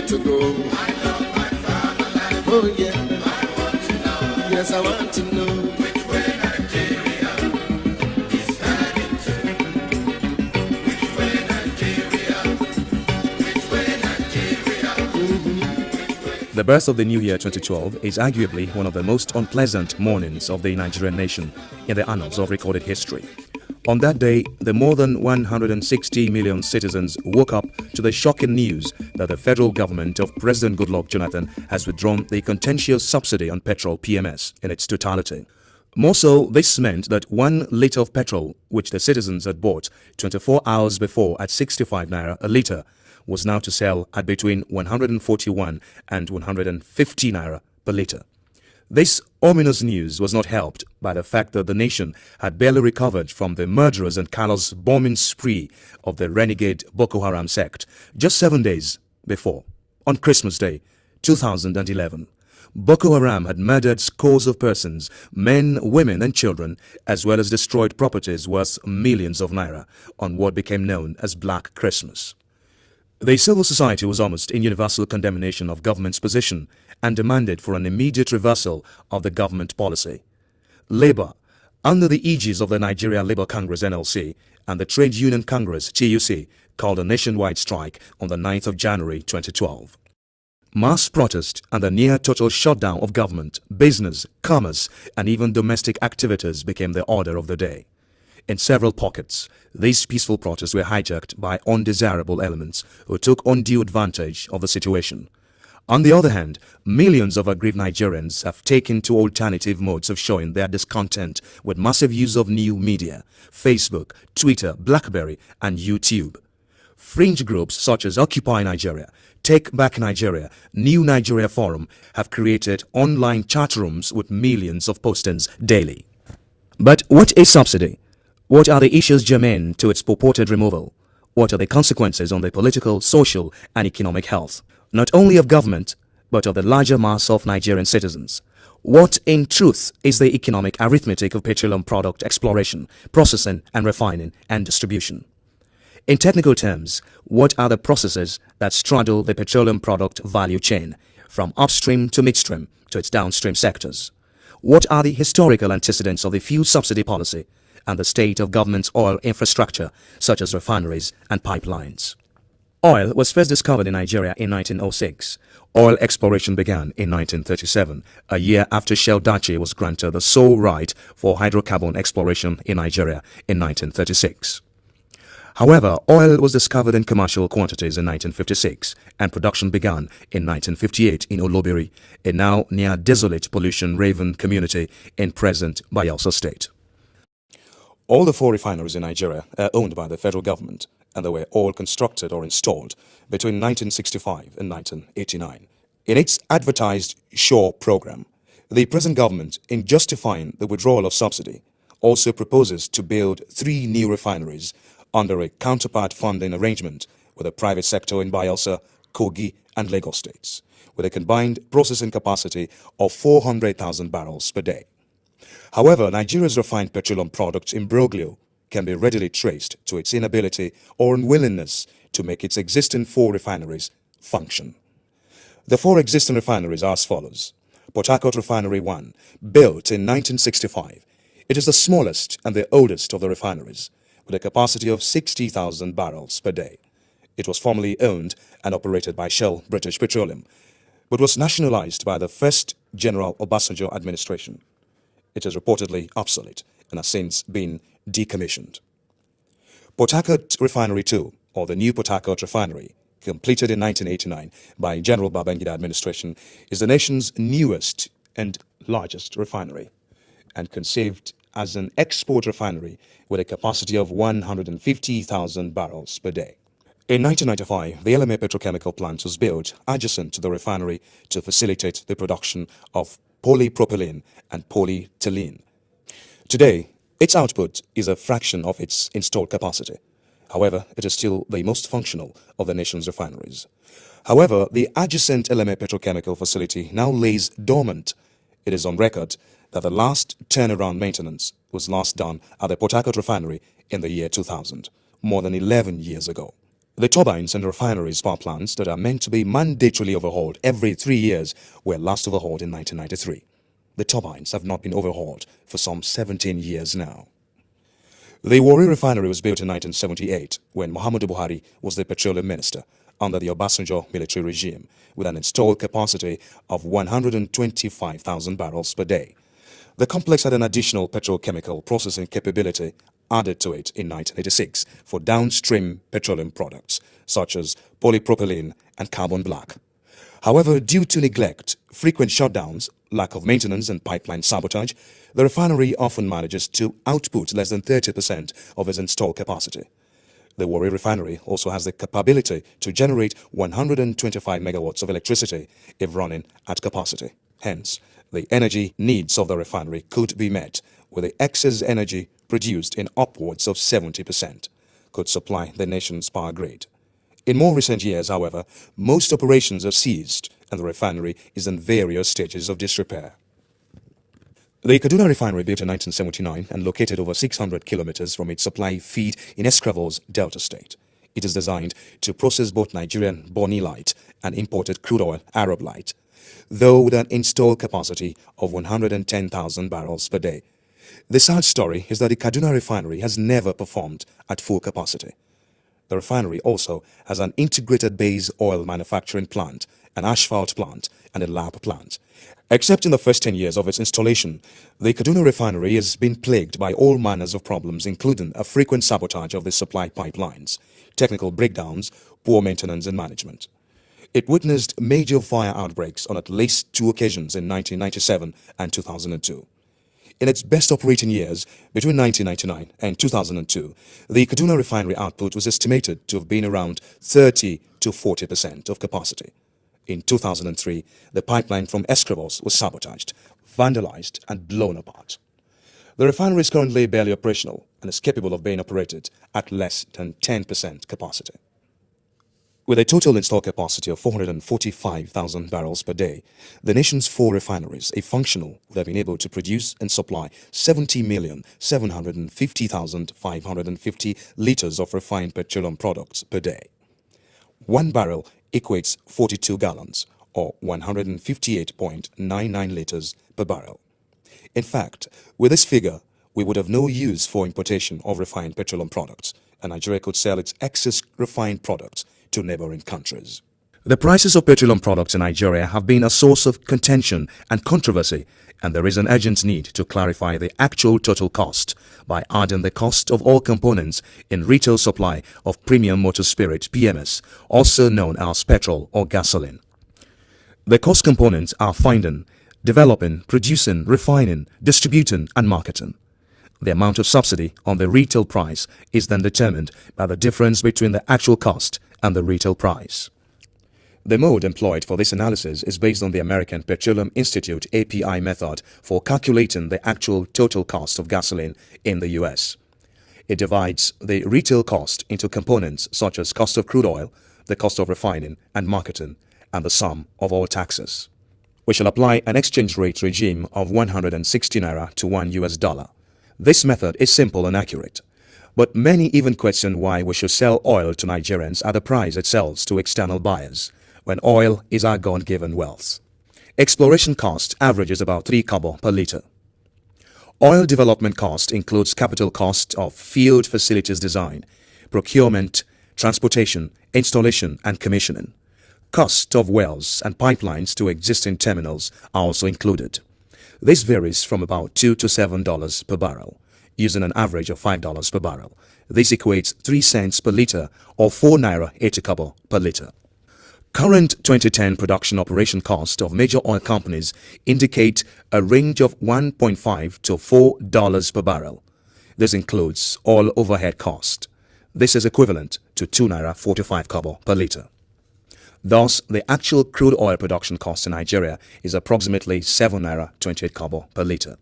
To go. I love my fatherland. Oh yeah. I want to know. Yes, I want to know which way Nigeria is heading to. Which way Nigeria? Which way Nigeria? The birth of the new year 2012 is arguably one of the most unpleasant mornings of the Nigerian nation in the annals of recorded history. On that day, the more than 160 million citizens woke up to the shocking news that the federal government of President Goodluck Jonathan has withdrawn the contentious subsidy on petrol PMS in its totality. More so, this meant that 1 litre of petrol, which the citizens had bought 24 hours before at 65 naira a litre, was now to sell at between 141 and 150 naira per litre. This ominous news was not helped by the fact that the nation had barely recovered from the murderous and callous bombing spree of the renegade Boko Haram sect just 7 days before, on Christmas Day 2011. Boko Haram had murdered scores of persons, men, women and children, as well as destroyed properties worth millions of naira on what became known as Black Christmas. The civil society was almost in universal condemnation of government's position and demanded for an immediate reversal of the government policy. Labour, under the aegis of the Nigeria Labour Congress (NLC) and the Trade Union Congress (TUC), called a nationwide strike on the 9th of January 2012. Mass protest and the near-total shutdown of government, business, commerce and even domestic activities became the order of the day. In several pockets, these peaceful protests were hijacked by undesirable elements who took undue advantage of the situation. On the other hand, millions of aggrieved Nigerians have taken to alternative modes of showing their discontent with massive use of new media, Facebook, Twitter, BlackBerry and YouTube. Fringe groups such as Occupy Nigeria, Take Back Nigeria, New Nigeria Forum have created online chat rooms with millions of postings daily. But what is subsidy? What are the issues germane to its purported removal? What are the consequences on the political, social and economic health, not only of government, but of the larger mass of Nigerian citizens? What, in truth, is the economic arithmetic of petroleum product exploration, processing and refining and distribution? In technical terms, what are the processes that straddle the petroleum product value chain, from upstream to midstream to its downstream sectors? What are the historical antecedents of the fuel subsidy policy and the state of government's oil infrastructure, such as refineries and pipelines? Oil was first discovered in Nigeria in 1906. Oil exploration began in 1937, a year after Shell Dachi was granted the sole right for hydrocarbon exploration in Nigeria in 1936. However, oil was discovered in commercial quantities in 1956, and production began in 1958 in Olobiri, a now near desolate pollution-raven community in present Bayelsa State. All the 4 refineries in Nigeria are owned by the federal government, and they were all constructed or installed between 1965 and 1989. In its advertised Shore program, the present government, in justifying the withdrawal of subsidy, also proposes to build 3 new refineries under a counterpart funding arrangement with the private sector in Bayelsa, Kogi and Lagos states, with a combined processing capacity of 400,000 barrels per day. However, Nigeria's refined petroleum product imbroglio can be readily traced to its inability or unwillingness to make its existing 4 refineries function. The 4 existing refineries are as follows. Port Harcourt Refinery 1, built in 1965. It is the smallest and the oldest of the refineries, with a capacity of 60,000 barrels per day. It was formerly owned and operated by Shell British Petroleum, but was nationalized by the first General Obasanjo administration. It is reportedly obsolete and has since been decommissioned. Port Harcourt Refinery 2, or the new Port Harcourt Refinery, completed in 1989 by General Babangida administration, is the nation's newest and largest refinery, and conceived as an export refinery with a capacity of 150,000 barrels per day. In 1995, the LMA petrochemical plant was built adjacent to the refinery to facilitate the production of polypropylene and polyethylene. Today, its output is a fraction of its installed capacity. However, it is still the most functional of the nation's refineries. However, the adjacent LMA petrochemical facility now lays dormant. It is on record that the last turnaround maintenance was last done at the Port Harcourt Refinery in the year 2000, more than 11 years ago. The turbines and refineries power plants that are meant to be mandatorily overhauled every 3 years were last overhauled in 1993. The turbines have not been overhauled for some 17 years now. The Warri Refinery was built in 1978 when Muhammadu Buhari was the petroleum minister under the Obasanjo military regime, with an installed capacity of 125,000 barrels per day. The complex had an additional petrochemical processing capability added to it in 1986 for downstream petroleum products such as polypropylene and carbon black. However, due to neglect, frequent shutdowns, lack of maintenance and pipeline sabotage, the refinery often manages to output less than 30% of its installed capacity. The Warri Refinery also has the capability to generate 125 megawatts of electricity if running at capacity. Hence, the energy needs of the refinery could be met with the excess energy produced in upwards of 70%, could supply the nation's power grid. In more recent years, however, most operations have ceased and the refinery is in various stages of disrepair. The Kaduna Refinery, built in 1979 and located over 600 kilometers from its supply feed in Escravos, Delta State. It is designed to process both Nigerian Bonny Light and imported crude oil Arab Light, though with an installed capacity of 110,000 barrels per day. The sad story is that the Kaduna Refinery has never performed at full capacity. The refinery also has an integrated base oil manufacturing plant, an asphalt plant, and a lab plant. Except in the first 10 years of its installation, the Kaduna Refinery has been plagued by all manners of problems, including a frequent sabotage of the supply pipelines, technical breakdowns, poor maintenance and management. It witnessed major fire outbreaks on at least 2 occasions in 1997 and 2002. In its best operating years, between 1999 and 2002, the Kaduna Refinery output was estimated to have been around 30 to 40% of capacity. In 2003, the pipeline from Escravos was sabotaged, vandalized and blown apart. The refinery is currently barely operational and is capable of being operated at less than 10% capacity. With a total installed capacity of 445,000 barrels per day, the nation's 4 refineries, if functional, would have been able to produce and supply 70,750,550 liters of refined petroleum products per day. 1 barrel equates 42 gallons, or 158.99 liters per barrel. In fact, with this figure, we would have no use for importation of refined petroleum products, and Nigeria could sell its excess refined products to neighboring countries. The prices of petroleum products in Nigeria have been a source of contention and controversy, and there is an urgent need to clarify the actual total cost by adding the cost of all components in retail supply of premium motor spirit (PMS), also known as petrol or gasoline. The cost components are finding, developing, producing, refining, distributing, and marketing. The amount of subsidy on the retail price is then determined by the difference between the actual cost and the retail price. The mode employed for this analysis is based on the American Petroleum Institute API method for calculating the actual total cost of gasoline in the US. It divides the retail cost into components such as cost of crude oil, the cost of refining and marketing, and the sum of all taxes. We shall apply an exchange rate regime of 160 naira to $1. This method is simple and accurate, but many even question why we should sell oil to Nigerians at the price it sells to external buyers, when oil is our God-given wealth. Exploration cost averages about 3 kobo per litre. Oil development cost includes capital cost of field facilities design, procurement, transportation, installation and commissioning. Cost of wells and pipelines to existing terminals are also included. This varies from about $2 to $7 per barrel, using an average of $5 per barrel. This equates 3 cents per litre or 4 naira 80 kobo per litre. Current 2010 production operation cost of major oil companies indicate a range of $1.5 to $4 per barrel. This includes all overhead cost. This is equivalent to 2 naira 45 kobo per litre. Thus, the actual crude oil production cost in Nigeria is approximately 7 naira 28 kobo per litre.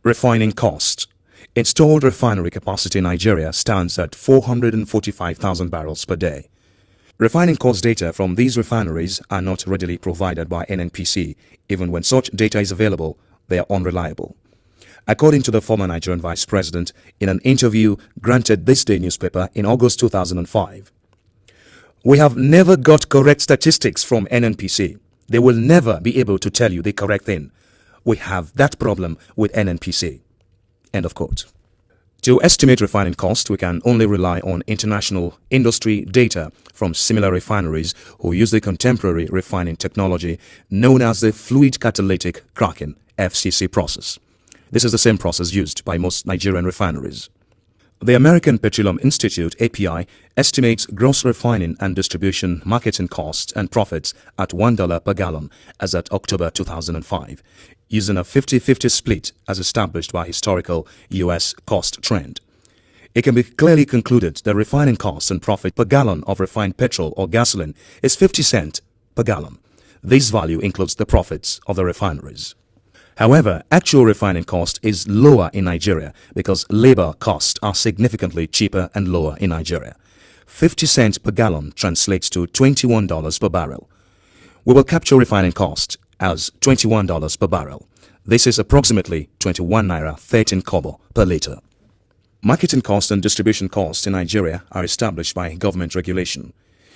Refining cost. Installed refinery capacity in Nigeria stands at 445,000 barrels per day. Refining cost data from these refineries are not readily provided by NNPC, even when such data is available they are unreliable. According to the former Nigerian vice president in an interview granted This Day newspaper in August 2005, "We have never got correct statistics from NNPC. They will never be able to tell you the correct thing. We have that problem with NNPC." End of quote. To estimate refining cost, we can only rely on international industry data from similar refineries who use the contemporary refining technology known as the fluid catalytic cracking (FCC) process. This is the same process used by most Nigerian refineries. The American Petroleum Institute (API) estimates gross refining and distribution marketing costs and profits at $1 per gallon as at October 2005, using a 50-50 split as established by historical U.S. cost trend. It can be clearly concluded that refining costs and profit per gallon of refined petrol or gasoline is 50 cents per gallon. This value includes the profits of the refineries. However, actual refining cost is lower in Nigeria because labor costs are significantly cheaper and lower in Nigeria. 50 cents per gallon translates to $21 per barrel. We will capture refining cost as $21 per barrel. This is approximately 21 naira 13 kobo per litre. Marketing cost and distribution costs in Nigeria are established by government regulation.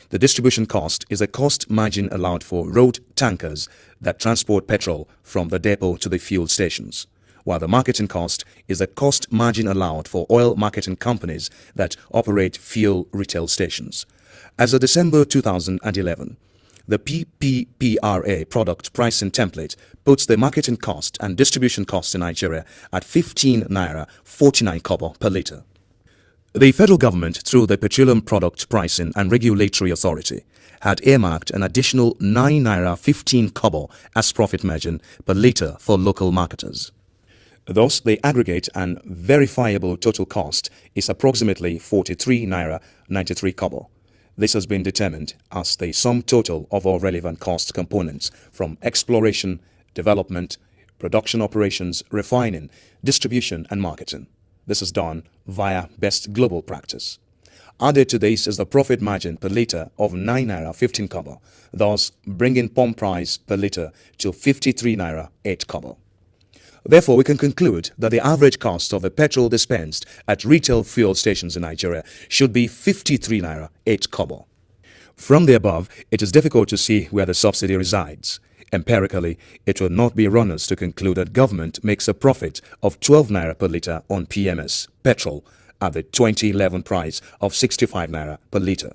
The distribution cost is a cost margin allowed for road tankers that transport petrol from the depot to the fuel stations, while the marketing cost is a cost margin allowed for oil marketing companies that operate fuel retail stations. As of December 2011, the PPPRA product pricing template puts the marketing cost and distribution cost in Nigeria at 15 naira 49 kobo per litre. The federal government, through the Petroleum Product Pricing and Regulatory Authority, had earmarked an additional 9 naira 15 kobo as profit margin per litre for local marketers. Thus, the aggregate and verifiable total cost is approximately 43 naira 93 kobo. This has been determined as the sum total of all relevant cost components from exploration, development, production operations, refining, distribution and marketing. This is done via best global practice. Added to this is the profit margin per litre of 9 naira 15 kobo, thus bringing pump price per litre to 53 naira 8 kobo. Therefore, we can conclude that the average cost of the petrol dispensed at retail fuel stations in Nigeria should be 53 naira 8 kobo. From the above, it is difficult to see where the subsidy resides. Empirically, it will not be runners to conclude that government makes a profit of 12 naira per litre on PMS, petrol, at the 2011 price of 65 naira per litre.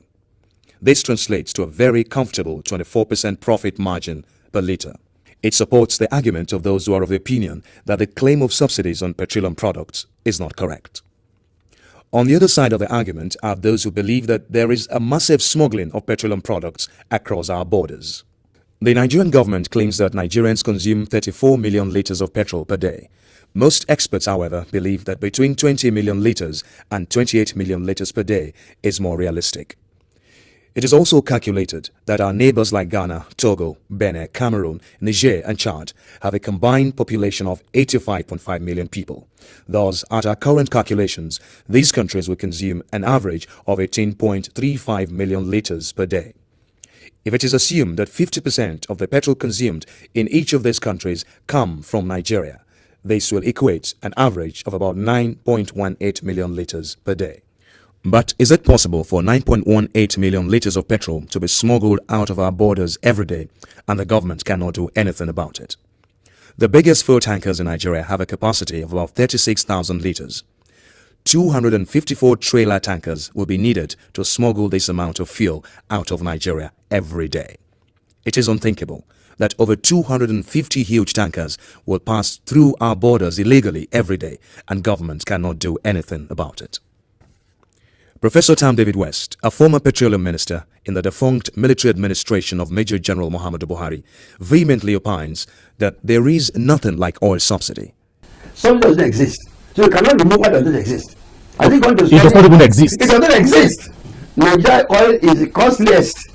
This translates to a very comfortable 24% profit margin per litre. It supports the argument of those who are of the opinion that the claim of subsidies on petroleum products is not correct. On the other side of the argument are those who believe that there is a massive smuggling of petroleum products across our borders. The Nigerian government claims that Nigerians consume 34 million litres of petrol per day. Most experts, however, believe that between 20 million litres and 28 million litres per day is more realistic. It is also calculated that our neighbors like Ghana, Togo, Benin, Cameroon, Niger and Chad have a combined population of 85.5 million people. Thus, at our current calculations, these countries will consume an average of 18.35 million litres per day. If it is assumed that 50% of the petrol consumed in each of these countries come from Nigeria, this will equate an average of about 9.18 million litres per day. But is it possible for 9.18 million litres of petrol to be smuggled out of our borders every day and the government cannot do anything about it? The biggest fuel tankers in Nigeria have a capacity of about 36,000 litres. 254 trailer tankers will be needed to smuggle this amount of fuel out of Nigeria every day. It is unthinkable that over 250 huge tankers will pass through our borders illegally every day and government cannot do anything about it. Professor Tam David West, a former petroleum minister in the defunct military administration of Major General Muhammadu Buhari, vehemently opines that there is nothing like oil subsidy. Something doesn't exist. So you cannot remove what doesn't exist. I think it does not even exist. It doesn't exist. Nigeria oil is the costliest.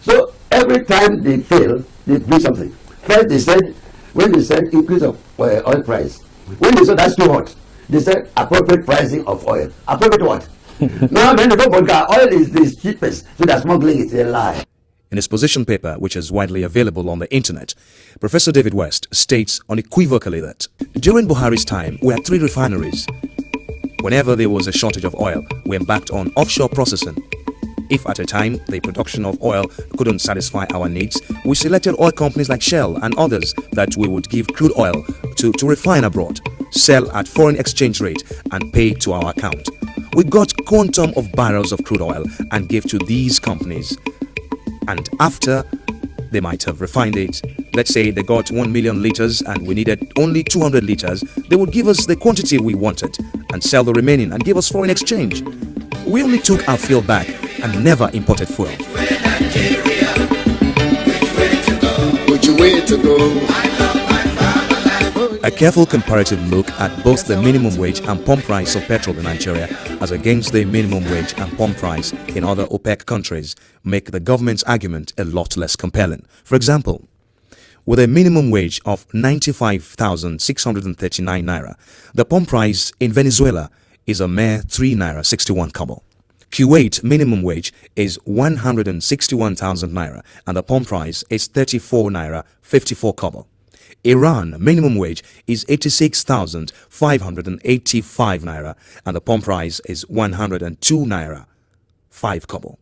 So every time they fail, they do something. First they said, when they said increase of oil price, when they said that's too hot, they said appropriate pricing of oil. Appropriate what? Now when they go for oil is the cheapest, so that smuggling is a lie. In his position paper, which is widely available on the internet, Professor David West states unequivocally that during Buhari's time, we had 3 refineries. Whenever there was a shortage of oil, we embarked on offshore processing. If at a time the production of oil couldn't satisfy our needs, we selected oil companies like Shell and others that we would give crude oil to refine abroad, sell at foreign exchange rate and pay to our account. We got quantum of barrels of crude oil and gave to these companies. And after they might have refined it, let's say they got 1 million liters and we needed only 200 liters, they would give us the quantity we wanted and sell the remaining and give us foreign exchange. We only took our fuel back and never imported fuel. Which way to go? A careful comparative look at both the minimum wage and pump price of petrol in Nigeria as against the minimum wage and pump price in other OPEC countries make the government's argument a lot less compelling. For example, with a minimum wage of 95,639 naira, the pump price in Venezuela is a mere 3 naira 61 kobo. Kuwait minimum wage is 161,000 naira and the pump price is 34 naira 54 kobo. Iran minimum wage is 86,585 naira and the pump price is 102 naira 5 kobo.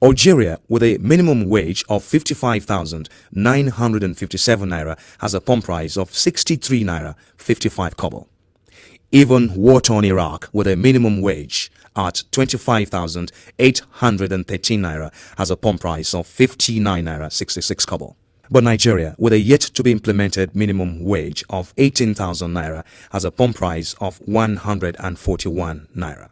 Algeria, with a minimum wage of 55,957 naira, has a pump price of 63 naira 55 kobo. Even war-torn Iraq, with a minimum wage at 25,813 naira, has a pump price of 59 naira 66 kobo. But Nigeria, with a yet-to-be-implemented minimum wage of 18,000 naira, has a pump price of 141 naira.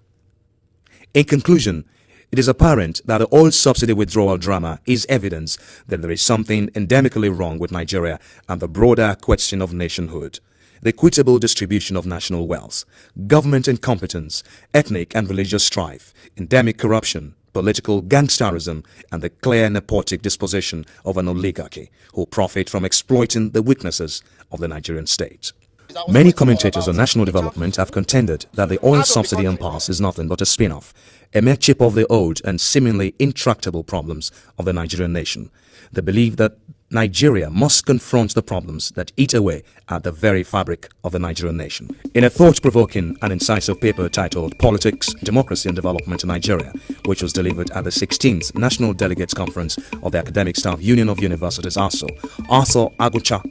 In conclusion, it is apparent that the oil subsidy withdrawal drama is evidence that there is something endemically wrong with Nigeria and the broader question of nationhood. The equitable distribution of national wealth, government incompetence, ethnic and religious strife, endemic corruption, political gangsterism, and the clear nepotic disposition of an oligarchy who profit from exploiting the weaknesses of the Nigerian state. Many commentators on national development have contended that the oil subsidy impasse is nothing but a spin-off, a mere chip of the old and seemingly intractable problems of the Nigerian nation. They believe that Nigeria must confront the problems that eat away at the very fabric of the Nigerian nation. In a thought-provoking and incisive paper titled Politics, Democracy and Development in Nigeria, which was delivered at the 16th National Delegates Conference of the Academic Staff Union of Universities ASU, Arthur Agucha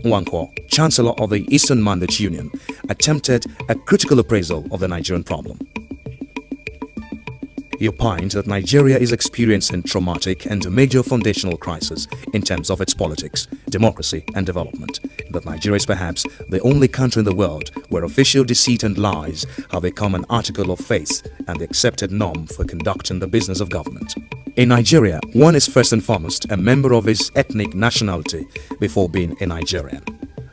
Nwankwo, Chancellor of the Eastern Mandate Union, attempted a critical appraisal of the Nigerian problem. He opined that Nigeria is experiencing traumatic and major foundational crisis in terms of its politics, democracy and development, and that Nigeria is perhaps the only country in the world where official deceit and lies have become an article of faith and the accepted norm for conducting the business of government. In Nigeria, one is first and foremost a member of his ethnic nationality before being a Nigerian.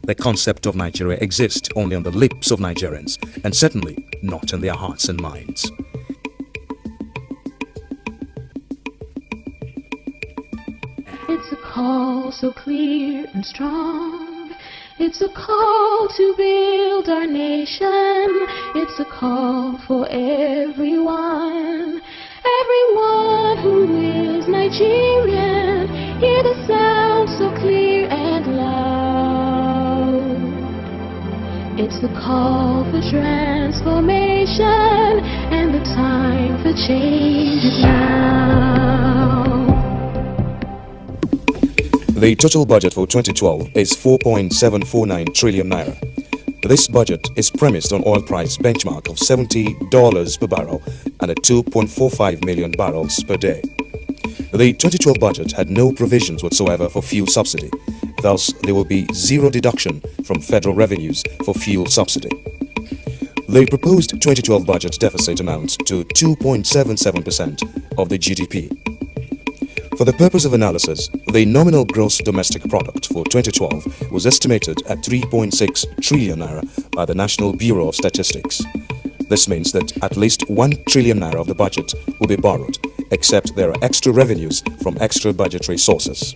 The concept of Nigeria exists only on the lips of Nigerians and certainly not in their hearts and minds. It's a call so clear and strong. It's a call to build our nation. It's a call for everyone. Everyone who is Nigerian. Hear the sound so clear and loud. It's the call for transformation. And the time for change is now. The total budget for 2012 is 4.749 trillion naira. This budget is premised on oil price benchmark of $70 per barrel and at 2.45 million barrels per day. The 2012 budget had no provisions whatsoever for fuel subsidy. Thus, there will be zero deduction from federal revenues for fuel subsidy. The proposed 2012 budget deficit amounts to 2.77% of the GDP. For the purpose of analysis, the nominal gross domestic product for 2012 was estimated at 3.6 trillion naira by the National Bureau of Statistics. This means that at least 1 trillion naira of the budget will be borrowed, except there are extra revenues from extra budgetary sources.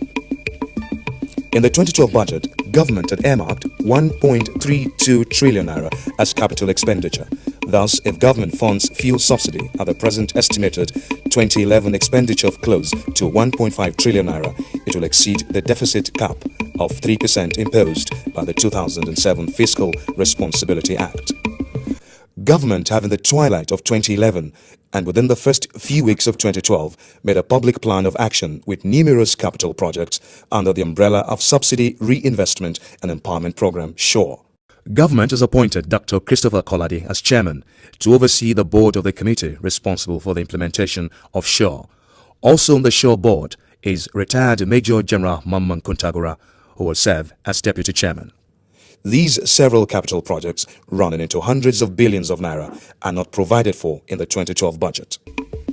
In the 2012 budget, government had earmarked 1.32 trillion naira as capital expenditure. Thus, if government funds fuel subsidy at the present estimated 2011 expenditure of close to 1.5 trillion naira, it will exceed the deficit cap of 3% imposed by the 2007 Fiscal Responsibility Act. Government have in the twilight of 2011 and within the first few weeks of 2012 made a public plan of action with numerous capital projects under the umbrella of Subsidy, Reinvestment and Empowerment Program SURE. Government has appointed Dr. Christopher Kolade as chairman to oversee the board of the committee responsible for the implementation of SURE. Also on the SURE board is retired Major General Mamman Kontagora, who will serve as deputy chairman. These several capital projects running into hundreds of billions of naira are not provided for in the 2012 budget.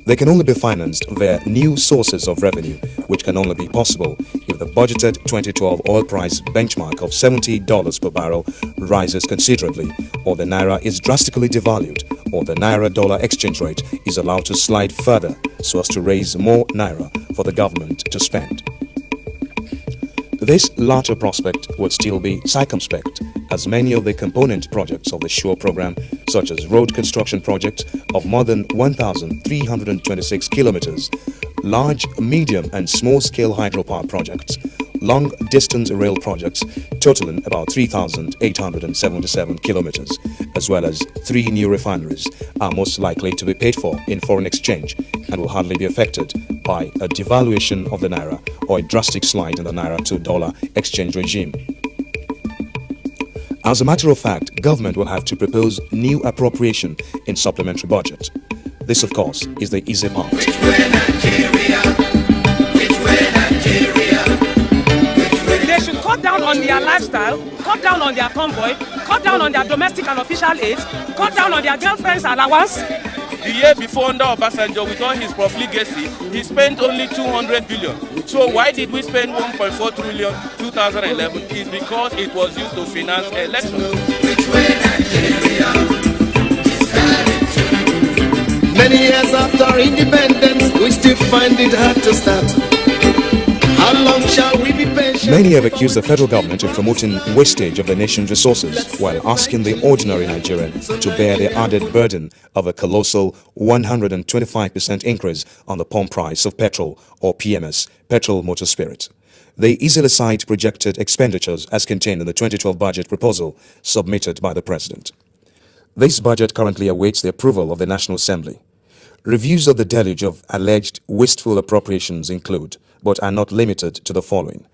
They can only be financed via new sources of revenue, which can only be possible if the budgeted 2012 oil price benchmark of $70 per barrel rises considerably, or the naira is drastically devalued, or the naira-dollar exchange rate is allowed to slide further so as to raise more naira for the government to spend. This latter prospect would still be circumspect, as many of the component projects of the SURE program, such as road construction projects of more than 1,326 kilometers, large, medium and small-scale hydropower projects, long-distance rail projects totaling about 3,877 kilometers, as well as 3 new refineries, are most likely to be paid for in foreign exchange and will hardly be affected by a devaluation of the naira or a drastic slide in the naira to dollar exchange regime. As a matter of fact, government will have to propose new appropriation in supplementary budget. This, of course, is the easy part. Which way Nigeria? Which way Nigeria? They should cut down on their lifestyle, cut down on their convoy, cut down on their domestic and official aids, cut down on their girlfriend's allowance. The year before, under Obasanjo, with all his profligacy, he spent only 200 billion. So why did we spend 1.4 trillion 2011? It's because it was used to finance elections. Which way Nigeria is headed to? Many years after independence, we still find it hard to start. How long shall we be patient? Many have accused the federal government of promoting wastage of the nation's resources while asking the ordinary Nigerian to bear the added burden of a colossal 125% increase on the pump price of petrol, or PMS, petrol motor spirit. They easily cite projected expenditures as contained in the 2012 budget proposal submitted by the President. This budget currently awaits the approval of the National Assembly. Reviews of the deluge of alleged wasteful appropriations include, but are not limited to, the following: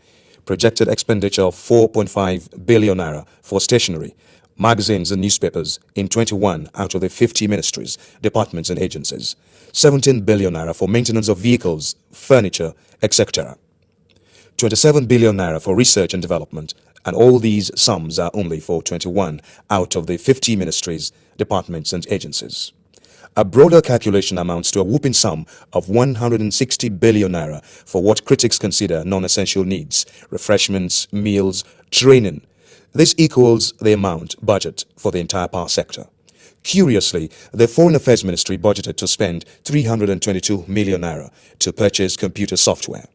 projected expenditure of 4.5 billion naira for stationery, magazines and newspapers in 21 out of the 50 ministries, departments and agencies, 17 billion naira for maintenance of vehicles, furniture, etc., 27 billion naira for research and development, and all these sums are only for 21 out of the 50 ministries, departments and agencies. A broader calculation amounts to a whooping sum of 160 billion naira for what critics consider non-essential needs: refreshments, meals, training. This equals the amount budget for the entire power sector. Curiously, the Foreign Affairs Ministry budgeted to spend 322 million naira to purchase computer software.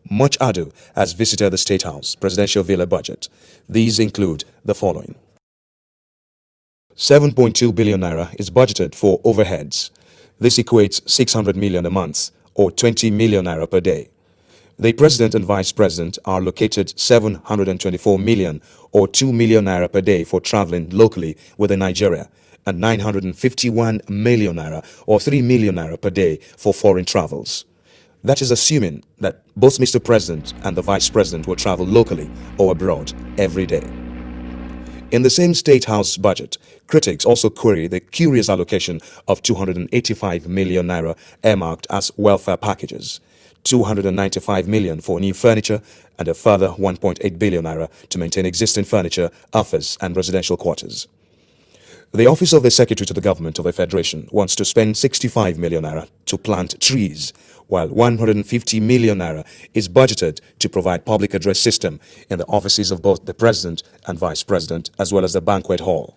Much ado has visited the State House Presidential Villa budget. These include the following: 7.2 billion naira is budgeted for overheads. This equates 600 million a month, or 20 million naira per day. The President and Vice President are allocated 724 million, or 2 million naira per day for traveling locally within Nigeria, and 951 million naira, or 3 million naira per day for foreign travels. That is assuming that both Mr. President and the Vice President will travel locally or abroad every day. In the same State House budget, critics also query the curious allocation of 285 million naira earmarked as welfare packages, 295 million for new furniture, and a further 1.8 billion naira to maintain existing furniture, office and residential quarters. The Office of the Secretary to the Government of the Federation wants to spend 65 million naira to plant trees, while 150 million naira is budgeted to provide public address system in the offices of both the President and Vice President, as well as the banquet hall.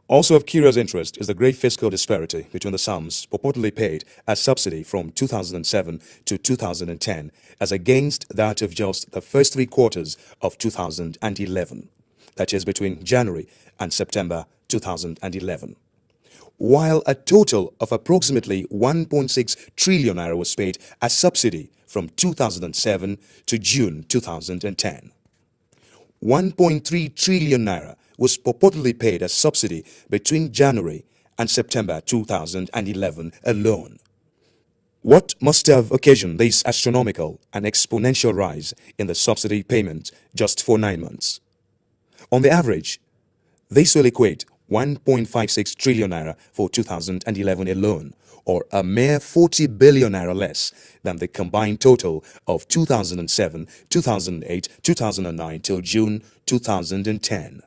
Also of curious interest is the great fiscal disparity between the sums purportedly paid as subsidy from 2007 to 2010 as against that of just the first 3 quarters of 2011. That is between January and September 2011. While a total of approximately 1.6 trillion naira was paid as subsidy from 2007 to June 2010. 1.3 trillion naira was purportedly paid as subsidy between January and September 2011 alone. What must have occasioned this astronomical and exponential rise in the subsidy payment just for 9 months? On the average, this will equate 1.56 trillion naira for 2011 alone, or a mere 40 billion naira less than the combined total of 2007, 2008, 2009 till June 2010.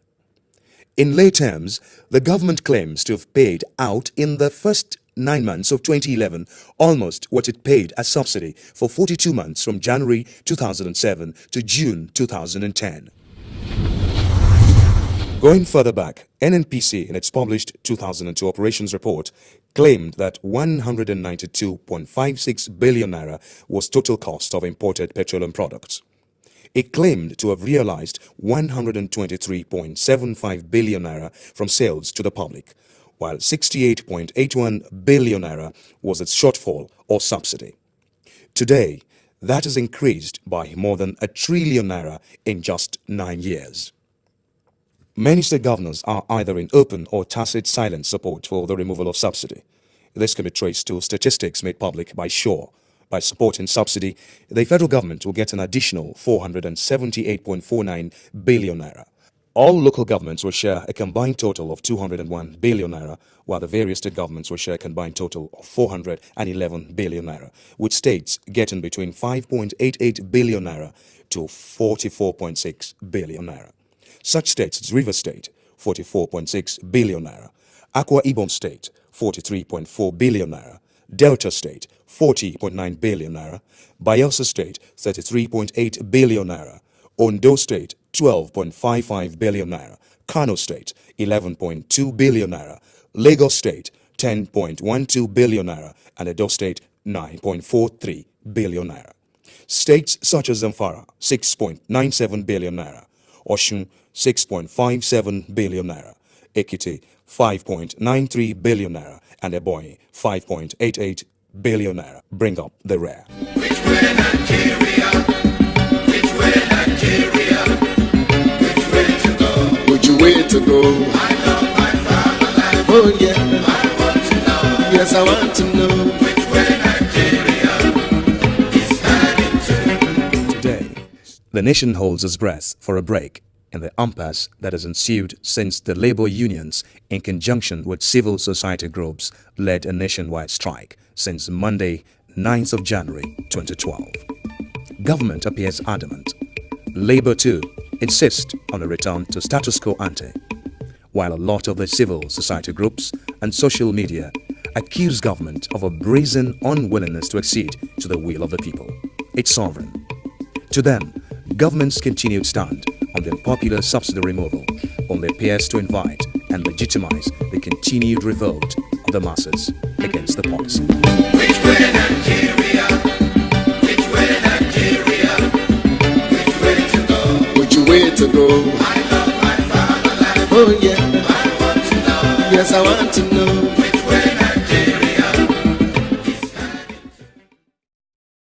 In lay terms, the government claims to have paid out in the first 9 months of 2011 almost what it paid as subsidy for 42 months from January 2007 to June 2010. Going further back, NNPC in its published 2002 operations report claimed that 192.56 billion naira was total cost of imported petroleum products. It claimed to have realized 123.75 billion naira from sales to the public, while 68.81 billion naira was its shortfall or subsidy. Today, that has increased by more than a trillion naira in just 9 years. Many state governors are either in open or tacit silent support for the removal of subsidy. This can be traced to statistics made public by Shaw. By supporting subsidy, the federal government will get an additional 478.49 billion naira. All local governments will share a combined total of 201 billion naira, while the various state governments will share a combined total of 411 billion naira, with states getting between 5.88 billion naira to 44.6 billion naira. Such states as River State, 44.6 billion naira, Akwa Ibom State, 43.4 billion naira, Delta State, 40.9 billion naira, Bayelsa State, 33.8 billion naira, Ondo State, 12.55 billion naira, Kano State, 11.2 billion naira, Lagos State, 10.12 billion naira, and Edo State, 9.43 billion naira. States such as Zamfara, 6.97 billion naira, Osun, 6.57 billion naira, Ekiti, 5.93 billion naira, and Ebonyi, 5.88 billion naira bring up the rear. Which way Nigeria? Which way Nigeria? Which way to go? Which way to go? I love my fatherland. Oh yeah. I want to know. Yes, I want to know. Which way Nigeria is heading to? Today, the nation holds its breath for a break in the impasse that has ensued since the labor unions, in conjunction with civil society groups, led a nationwide strike since Monday, 9th of January 2012. Government appears adamant. Labor, too, insists on a return to status quo ante, while a lot of the civil society groups and social media accuse government of a brazen unwillingness to accede to the will of the people, its sovereign. To them, government's continued stand on the unpopular subsidy removal only appears to invite and legitimize the continued revolt of the masses against the policy. Which way Nigeria? Which way Nigeria? Which way to go? Which way to go? I love my fatherland. Oh yeah. I want to know. Yes, I want to know.